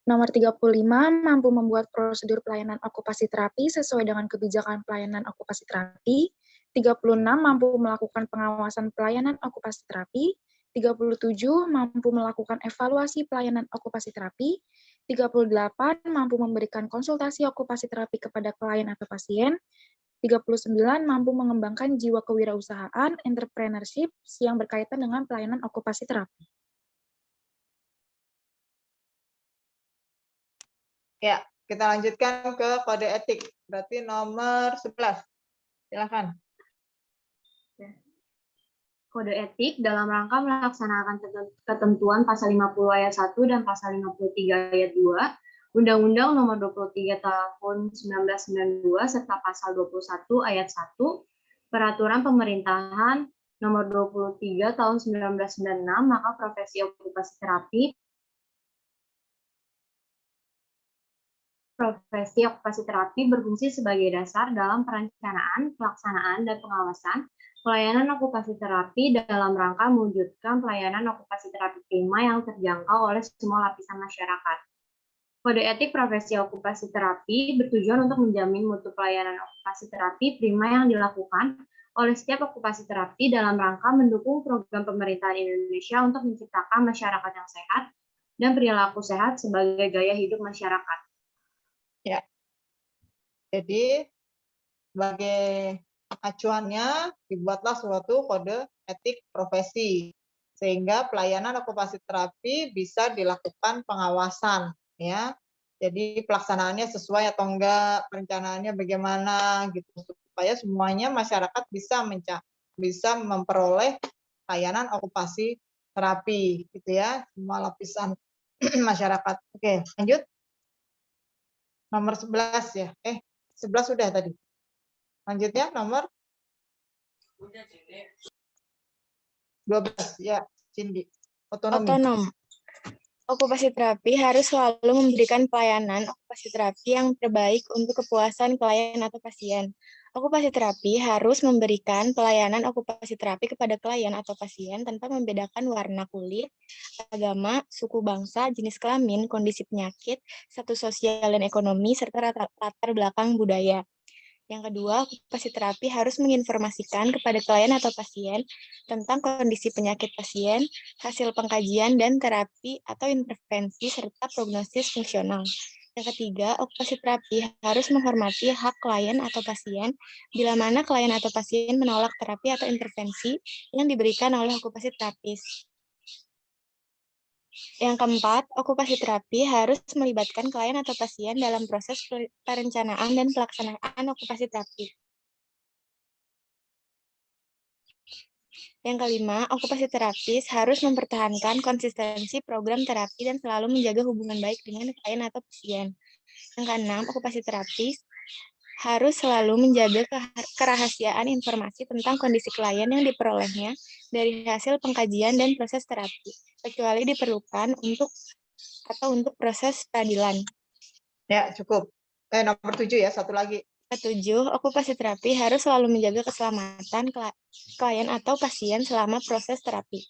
Nomor 35, mampu membuat prosedur pelayanan okupasi terapi sesuai dengan kebijakan pelayanan okupasi terapi. 36, mampu melakukan pengawasan pelayanan okupasi terapi. 37, mampu melakukan evaluasi pelayanan okupasi terapi. 38, mampu memberikan konsultasi okupasi terapi kepada klien atau pasien. 39, mampu mengembangkan jiwa kewirausahaan, entrepreneurship yang berkaitan dengan pelayanan okupasi terapi. Ya, kita lanjutkan ke kode etik. Berarti nomor 11. Silakan. Kode etik dalam rangka melaksanakan ketentuan pasal 50 ayat 1 dan pasal 53 ayat 2 Undang-Undang Nomor 23 Tahun 1992 serta pasal 21 ayat 1 Peraturan Pemerintahan Nomor 23 Tahun 1996, maka profesi okupasi terapi berfungsi sebagai dasar dalam perencanaan, pelaksanaan, dan pengawasan pelayanan okupasi terapi dalam rangka mewujudkan pelayanan okupasi terapi prima yang terjangkau oleh semua lapisan masyarakat. Kode etik profesi okupasi terapi bertujuan untuk menjamin mutu pelayanan okupasi terapi prima yang dilakukan oleh setiap okupasi terapi dalam rangka mendukung program pemerintahan Indonesia untuk menciptakan masyarakat yang sehat dan perilaku sehat sebagai gaya hidup masyarakat. Ya. Jadi sebagai acuannya dibuatlah suatu kode etik profesi sehingga pelayanan okupasi terapi bisa dilakukan pengawasan, ya. Jadi pelaksanaannya sesuai atau enggak, perencanaannya bagaimana gitu supaya semuanya masyarakat bisa memperoleh layanan okupasi terapi gitu ya, semua lapisan masyarakat. Oke, lanjut. Nomor 11 ya. 11 sudah tadi. Lanjutnya nomor 12 ya, Cindy. Otonom. Okupasi terapi harus selalu memberikan pelayanan okupasi terapi yang terbaik untuk kepuasan klien atau pasien. Okupasi terapi harus memberikan pelayanan okupasi terapi kepada klien atau pasien tanpa membedakan warna kulit, agama, suku bangsa, jenis kelamin, kondisi penyakit, status sosial dan ekonomi, serta latar belakang budaya. Yang kedua, okupasi terapi harus menginformasikan kepada klien atau pasien tentang kondisi penyakit pasien, hasil pengkajian dan terapi atau intervensi, serta prognosis fungsional. Yang ketiga, okupasi terapi harus menghormati hak klien atau pasien bila mana klien atau pasien menolak terapi atau intervensi yang diberikan oleh okupasi terapis. Yang keempat, okupasi terapi harus melibatkan klien atau pasien dalam proses perencanaan dan pelaksanaan okupasi terapi. Yang kelima, okupasi terapis harus mempertahankan konsistensi program terapi dan selalu menjaga hubungan baik dengan klien atau pasien. Yang keenam, okupasi terapis harus selalu menjaga kerahasiaan informasi tentang kondisi klien yang diperolehnya dari hasil pengkajian dan proses terapi, kecuali diperlukan untuk proses peradilan. Ya, cukup. Nomor 7 ya, satu lagi. Ketujuh, okupasi terapi harus selalu menjaga keselamatan klien atau pasien selama proses terapi.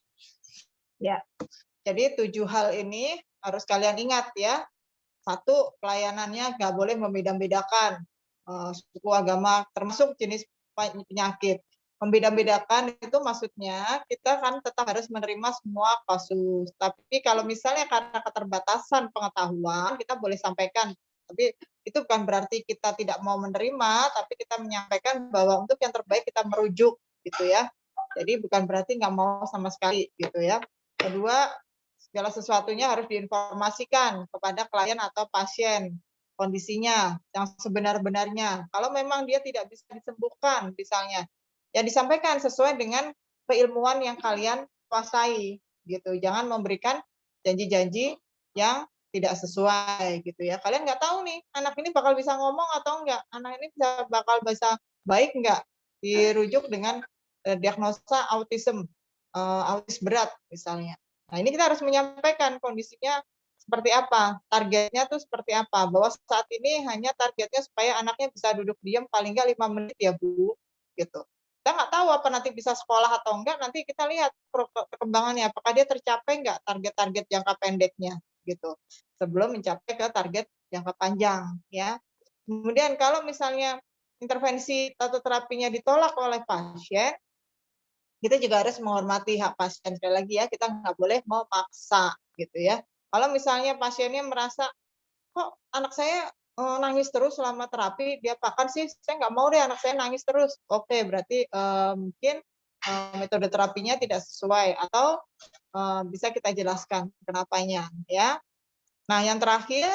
Ya, jadi 7 hal ini harus kalian ingat ya. Satu, pelayanannya nggak boleh membeda-bedakan suku, agama, termasuk jenis penyakit. Membeda-bedakan itu maksudnya kita kan tetap harus menerima semua kasus. Tapi kalau misalnya karena keterbatasan pengetahuan, kita boleh sampaikan. Tapi itu bukan berarti kita tidak mau menerima, tapi kita menyampaikan bahwa untuk yang terbaik kita merujuk gitu ya. Jadi bukan berarti nggak mau sama sekali gitu ya. Kedua, segala sesuatunya harus diinformasikan kepada klien atau pasien kondisinya yang sebenar-benarnya. Kalau memang dia tidak bisa disembuhkan misalnya, ya disampaikan sesuai dengan keilmuan yang kalian kuasai gitu. Jangan memberikan janji-janji yang tidak sesuai gitu ya. Kalian nggak tahu nih anak ini bakal bisa ngomong atau enggak, anak ini bakal bisa baik enggak, dirujuk dengan diagnosa autis berat misalnya. Nah, ini kita harus menyampaikan kondisinya seperti apa, targetnya tuh seperti apa, bahwa saat ini hanya targetnya supaya anaknya bisa duduk diam paling nggak 5 menit ya Bu, gitu. Kita nggak tahu apa nanti bisa sekolah atau enggak, nanti kita lihat perkembangannya, apakah dia tercapai enggak target-target jangka pendeknya, gitu. Sebelum mencapai ke target jangka panjang, ya. Kemudian kalau misalnya intervensi atau terapinya ditolak oleh pasien, kita juga harus menghormati hak pasien. Sekali lagi ya, kita nggak boleh memaksa gitu ya. Kalau misalnya pasiennya merasa, kok anak saya nangis terus selama terapi, diapakan sih? Saya nggak mau deh anak saya nangis terus. Oke, berarti mungkin metode terapinya tidak sesuai atau bisa kita jelaskan kenapanya ya. Nah, yang terakhir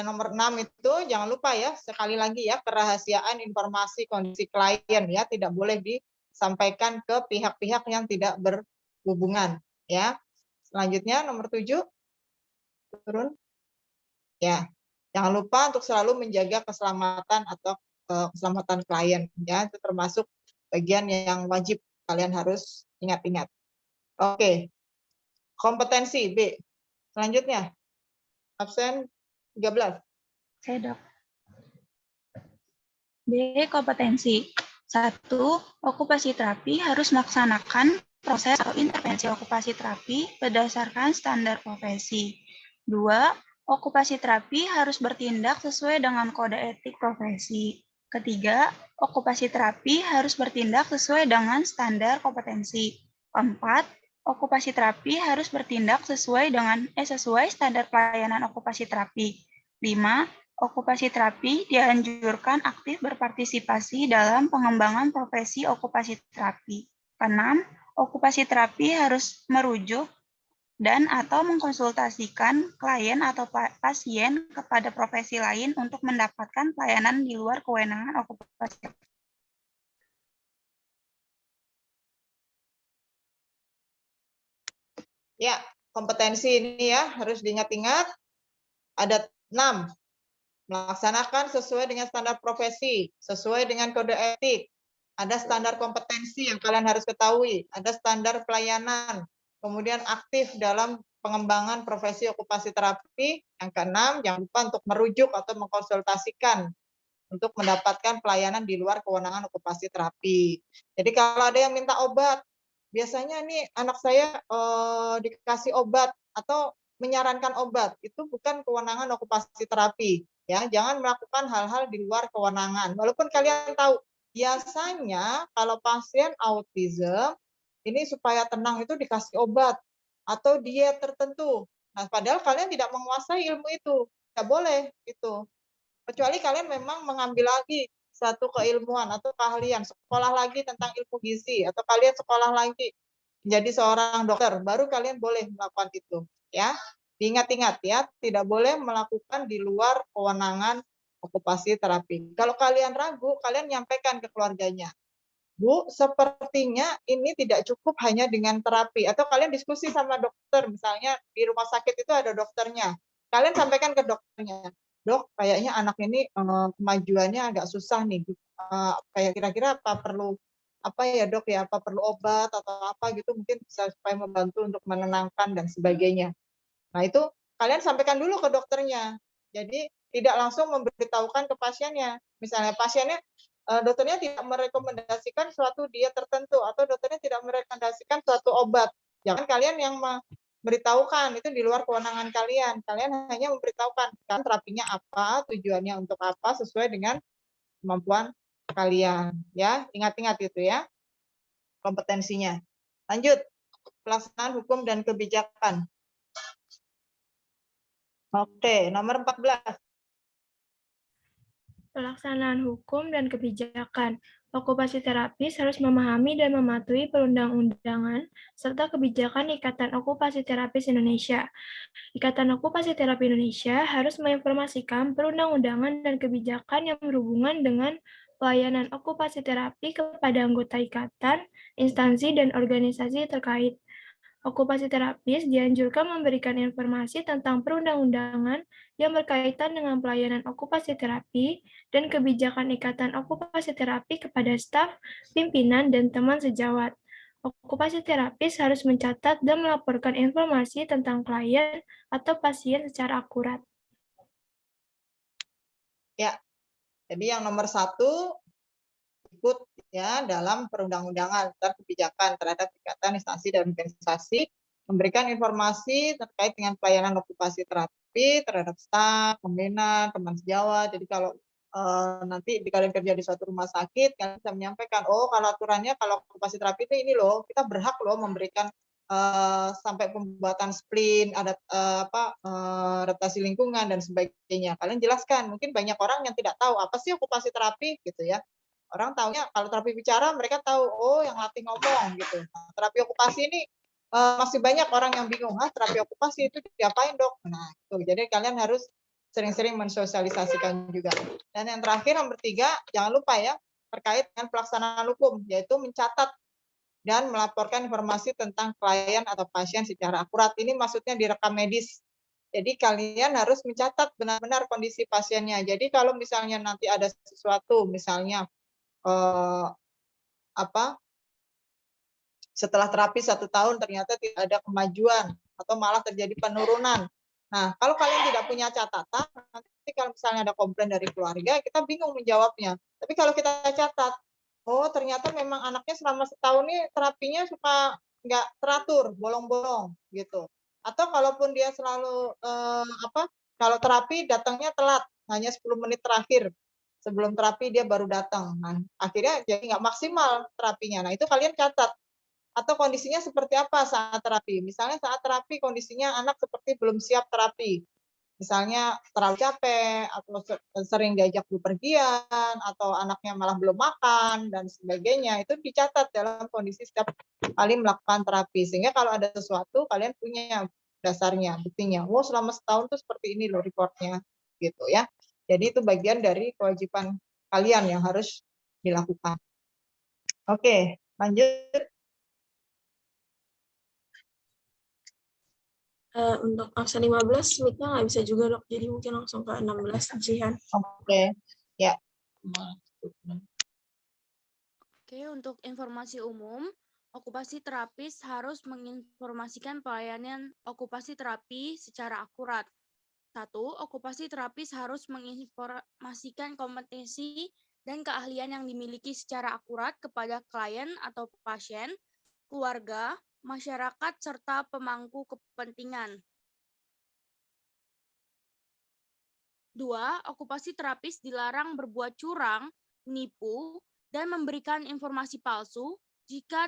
nomor 6 itu jangan lupa ya, sekali lagi ya, kerahasiaan informasi kondisi klien ya, tidak boleh disampaikan ke pihak-pihak yang tidak berhubungan ya. Selanjutnya nomor 7 turun. Ya. Jangan lupa untuk selalu menjaga keselamatan atau keselamatan klien ya, itu termasuk bagian yang wajib kalian harus ingat-ingat. Oke. Kompetensi B. Selanjutnya absen 13. Saya dok. B. Kompetensi. 1. Okupasi terapi harus melaksanakan proses atau intervensi okupasi terapi berdasarkan standar profesi. 2. Okupasi terapi harus bertindak sesuai dengan kode etik profesi. Ketiga, okupasi terapi harus bertindak sesuai dengan standar kompetensi. 4. Okupasi terapi harus bertindak sesuai standar pelayanan okupasi terapi. 5. Okupasi terapi dianjurkan aktif berpartisipasi dalam pengembangan profesi okupasi terapi. 6. Okupasi terapi harus merujuk dan atau mengkonsultasikan klien atau pasien kepada profesi lain untuk mendapatkan pelayanan di luar kewenangan okupasi terapi. Ya, kompetensi ini ya harus diingat-ingat. Ada 6. Melaksanakan sesuai dengan standar profesi, sesuai dengan kode etik. Ada standar kompetensi yang kalian harus ketahui. Ada standar pelayanan. Kemudian aktif dalam pengembangan profesi okupasi terapi. Yang keenam, jangan lupa untuk merujuk atau mengkonsultasikan untuk mendapatkan pelayanan di luar kewenangan okupasi terapi. Jadi kalau ada yang minta obat, biasanya nih anak saya dikasih obat atau menyarankan obat, itu bukan kewenangan okupasi terapi. Ya, jangan melakukan hal-hal di luar kewenangan. Walaupun kalian tahu, biasanya kalau pasien autism ini supaya tenang itu dikasih obat atau diet tertentu. Nah, padahal kalian tidak menguasai ilmu itu, tidak boleh itu. Kecuali kalian memang mengambil lagi satu keilmuan atau keahlian, sekolah lagi tentang ilmu gizi, atau kalian sekolah lagi menjadi seorang dokter, baru kalian boleh melakukan itu. ya. Diingat-ingat ya, tidak boleh melakukan di luar kewenangan okupasi terapi. Kalau kalian ragu, kalian nyampaikan ke keluarganya. Bu, sepertinya ini tidak cukup hanya dengan terapi. Atau kalian diskusi sama dokter, misalnya di rumah sakit itu ada dokternya. Kalian sampaikan ke dokternya, dok, kayaknya anak ini kemajuannya agak susah nih. Kayak kira-kira apa perlu apa ya dok ya, apa perlu obat atau apa gitu, mungkin bisa supaya membantu untuk menenangkan dan sebagainya. Nah itu kalian sampaikan dulu ke dokternya. Jadi tidak langsung memberitahukan ke pasiennya. Misalnya pasiennya dokternya tidak merekomendasikan suatu diet tertentu atau dokternya tidak merekomendasikan suatu obat. Jangan kalian yang memberitahukan, itu di luar kewenangan kalian. Kalian hanya memberitahukan kan terapinya apa, tujuannya untuk apa, sesuai dengan kemampuan kalian. Ya, ingat-ingat itu ya kompetensinya. Lanjut, pelaksanaan hukum dan kebijakan. Oke, nomor 14. Pelaksanaan hukum dan kebijakan. Okupasi terapis harus memahami dan mematuhi perundang-undangan serta kebijakan Ikatan Okupasi Terapis Indonesia. Ikatan Okupasi Terapi Indonesia harus menginformasikan perundang-undangan dan kebijakan yang berhubungan dengan pelayanan okupasi terapi kepada anggota ikatan, instansi, dan organisasi terkait. Okupasi terapis dianjurkan memberikan informasi tentang perundang-undangan yang berkaitan dengan pelayanan okupasi terapi dan kebijakan Ikatan Okupasi Terapi kepada staf, pimpinan, dan teman sejawat. Okupasi terapis harus mencatat dan melaporkan informasi tentang klien atau pasien secara akurat. Ya, jadi yang nomor 1 ikut ya dalam perundang-undangan dan kebijakan terhadap ikatan, instansi, dan organisasi, memberikan informasi terkait dengan pelayanan okupasi terapi terhadap staf, pembina, teman sejawat. Jadi kalau nanti kalian kerja di suatu rumah sakit, kalian bisa menyampaikan, oh kalau aturannya kalau okupasi terapi itu ini loh, kita berhak loh memberikan sampai pembuatan splin, ada adaptasi lingkungan dan sebagainya. Kalian jelaskan, mungkin banyak orang yang tidak tahu apa sih okupasi terapi gitu ya. Orang taunya kalau terapi bicara mereka tahu, oh yang latih ngomong gitu. Nah, terapi okupasi ini masih banyak orang yang bingung, terapi okupasi itu diapain dok? Nah itu, jadi kalian harus sering-sering mensosialisasikan juga. Dan yang terakhir nomor 3, jangan lupa ya terkait dengan pelaksanaan hukum, yaitu mencatat dan melaporkan informasi tentang klien atau pasien secara akurat. Ini maksudnya direkam medis. Jadi kalian harus mencatat benar-benar kondisi pasiennya. Jadi kalau misalnya nanti ada sesuatu, misalnya setelah terapi 1 tahun ternyata tidak ada kemajuan atau malah terjadi penurunan. Nah, kalau kalian tidak punya catatan, nanti kalau misalnya ada komplain dari keluarga, kita bingung menjawabnya. Tapi kalau kita catat, oh ternyata memang anaknya selama setahun ini terapinya suka nggak teratur, bolong-bolong gitu. Atau kalaupun dia selalu kalau terapi datangnya telat, hanya 10 menit terakhir sebelum terapi dia baru datang. Nah, akhirnya jadi nggak maksimal terapinya. Nah, itu kalian catat. Atau kondisinya seperti apa saat terapi. Misalnya saat terapi kondisinya anak seperti belum siap terapi. Misalnya terlalu capek, atau sering diajak bepergian, atau anaknya malah belum makan, dan sebagainya. Itu dicatat dalam kondisi setiap kali melakukan terapi. Sehingga kalau ada sesuatu, kalian punya dasarnya, buktinya. Oh, selama setahun tuh seperti ini loh reportnya. Gitu ya. Jadi itu bagian dari kewajiban kalian yang harus dilakukan. Oke, lanjut. Untuk absen 15, mic-nya nggak bisa juga, dok. Jadi mungkin langsung ke 16, Jihan. Oke, ya. Oke, untuk informasi umum, okupasi terapis harus menginformasikan pelayanan okupasi terapi secara akurat. 1. Okupasi terapis harus menginformasikan kompetensi dan keahlian yang dimiliki secara akurat kepada klien atau pasien, keluarga, masyarakat, serta pemangku kepentingan. 2. Okupasi terapis dilarang berbuat curang, menipu, dan memberikan informasi palsu jika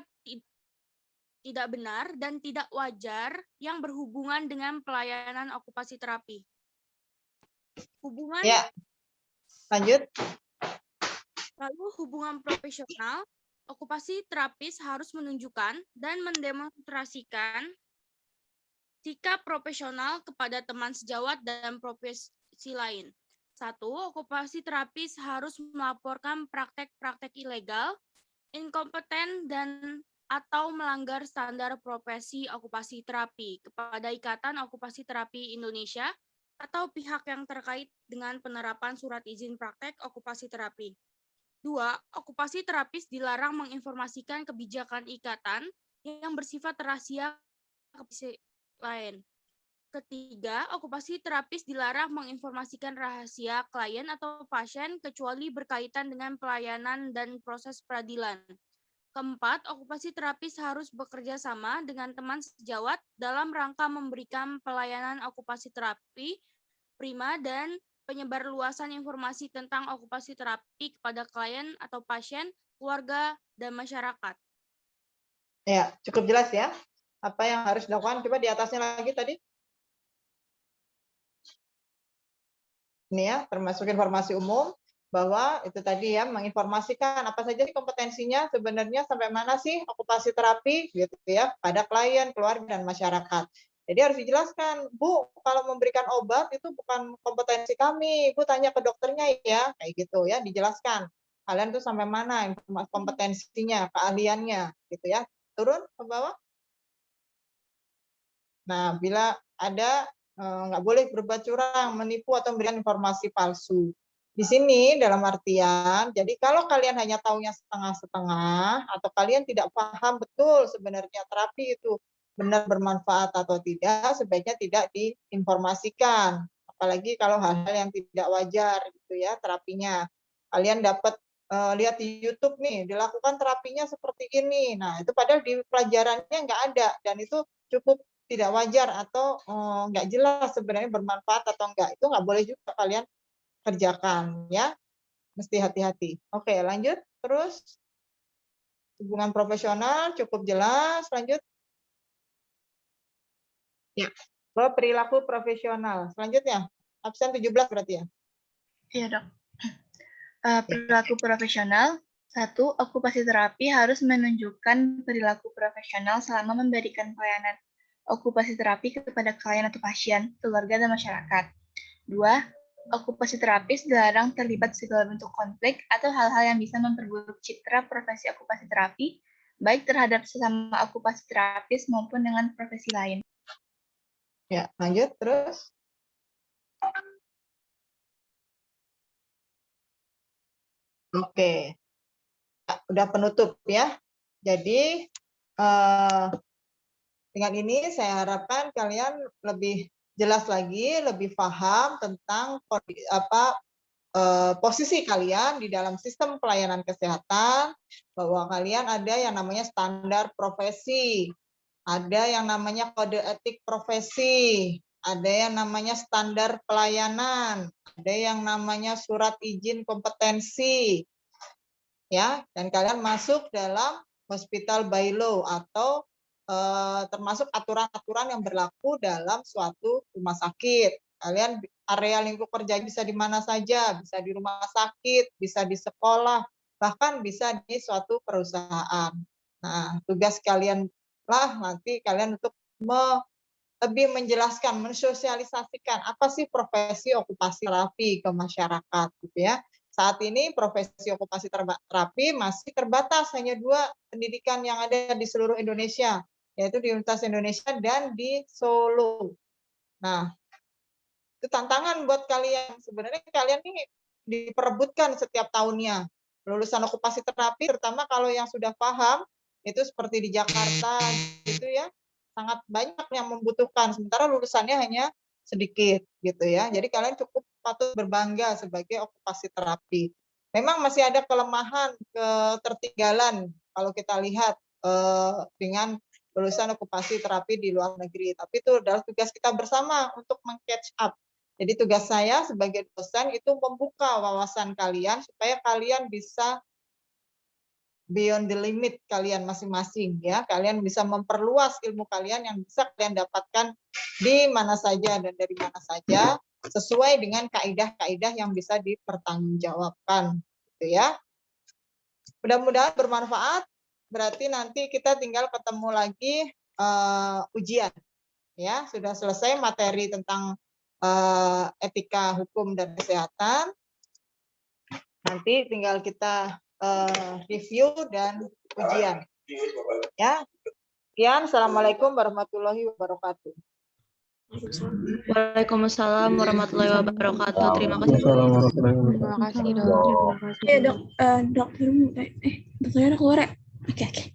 tidak benar dan tidak wajar yang berhubungan dengan pelayanan okupasi terapi. Ya, lanjut. Lalu hubungan profesional, okupasi terapis harus menunjukkan dan mendemonstrasikan Sikap profesional kepada teman sejawat dan profesi lain. 1. Okupasi terapis harus melaporkan praktek-praktek ilegal, inkompeten, dan atau melanggar standar profesi okupasi terapi kepada Ikatan Okupasi Terapi Indonesia atau pihak yang terkait dengan penerapan surat izin praktek okupasi terapi. 2. Okupasi terapis dilarang menginformasikan kebijakan ikatan yang bersifat rahasia ke lain. Ketiga, okupasi terapis dilarang menginformasikan rahasia klien atau pasien kecuali berkaitan dengan pelayanan dan proses peradilan. Keempat, okupasi terapis harus bekerja sama dengan teman sejawat dalam rangka memberikan pelayanan okupasi terapi prima dan penyebarluasan informasi tentang okupasi terapi kepada klien atau pasien, keluarga, dan masyarakat. Ya, cukup jelas ya. Apa yang harus dilakukan? Coba di atasnya lagi tadi. Ini ya, termasuk informasi umum bahwa itu tadi ya, menginformasikan apa saja sih kompetensinya sebenarnya sampai mana sih okupasi terapi gitu ya pada klien, keluarga, dan masyarakat. Jadi harus dijelaskan, Bu, kalau memberikan obat itu bukan kompetensi kami, Bu tanya ke dokternya ya, kayak gitu ya, dijelaskan. Kalian tuh sampai mana kompetensinya, keahliannya gitu ya. Turun ke bawah. Nah, bila ada nggak boleh berbuat curang, menipu atau memberikan informasi palsu. Di sini dalam artian, jadi kalau kalian hanya taunya setengah-setengah atau kalian tidak paham betul sebenarnya terapi itu benar bermanfaat atau tidak, sebaiknya tidak diinformasikan. Apalagi kalau hal-hal yang tidak wajar gitu ya terapinya. Kalian dapat lihat di YouTube nih, dilakukan terapinya seperti ini. Nah, itu padahal di pelajarannya nggak ada dan itu cukup tidak wajar atau nggak jelas sebenarnya bermanfaat atau enggak. Itu nggak boleh juga kalian kerjakan ya. Mesti hati-hati. Oke, lanjut. Terus hubungan profesional cukup jelas. Lanjut. Ya. Perilaku profesional. Selanjutnya, absen 17 berarti ya? Iya, Dok. Perilaku profesional. 1. Okupasi terapi harus menunjukkan perilaku profesional selama memberikan pelayanan okupasi terapi kepada klien atau pasien, keluarga, dan masyarakat. 2. Okupasi terapis dilarang terlibat segala bentuk konflik atau hal-hal yang bisa memperburuk citra profesi okupasi terapi, baik terhadap sesama okupasi terapis maupun dengan profesi lain. Ya, lanjut terus. Oke. Ya, udah penutup ya. Jadi dengan ini saya harapkan kalian lebih jelas lagi, lebih paham tentang posisi kalian di dalam sistem pelayanan kesehatan, bahwa kalian ada yang namanya standar profesi, ada yang namanya kode etik profesi, ada yang namanya standar pelayanan, ada yang namanya surat izin kompetensi, ya, dan kalian masuk dalam hospital by law atau termasuk aturan-aturan yang berlaku dalam suatu rumah sakit. Kalian area lingkup kerja bisa di mana saja, bisa di rumah sakit, bisa di sekolah, bahkan bisa di suatu perusahaan. Nah, tugas kalian lah nanti kalian untuk lebih menjelaskan, mensosialisasikan apa sih profesi okupasi terapi ke masyarakat, gitu ya. Saat ini profesi okupasi terapi masih terbatas, hanya 2 pendidikan yang ada di seluruh Indonesia, yaitu di Universitas Indonesia dan di Solo. Nah, itu tantangan buat kalian. Sebenarnya kalian ini diperebutkan setiap tahunnya. Lulusan okupasi terapi, terutama kalau yang sudah paham, itu seperti di Jakarta, gitu ya, sangat banyak yang membutuhkan. Sementara lulusannya hanya sedikit, gitu ya. Jadi kalian cukup patut berbangga sebagai okupasi terapi. Memang masih ada kelemahan, ketertinggalan kalau kita lihat dengan lulusan okupasi terapi di luar negeri. Tapi itu adalah tugas kita bersama untuk meng-catch up. Jadi tugas saya sebagai dosen itu membuka wawasan kalian supaya kalian bisa beyond the limit kalian masing-masing ya. Kalian bisa memperluas ilmu kalian yang bisa kalian dapatkan di mana saja dan dari mana saja sesuai dengan kaidah-kaidah yang bisa dipertanggungjawabkan gitu ya. Mudah-mudahan bermanfaat. Berarti nanti kita tinggal ketemu lagi ujian. Ya, sudah selesai materi tentang etika hukum dan kesehatan. Nanti tinggal kita review dan ujian. Ya. Sekian, Assalamualaikum warahmatullahi wabarakatuh. Waalaikumsalam warahmatullahi wabarakatuh. Terima kasih. Terima kasih, Dok. Dokter, dokternya udah keluar ya? Oke.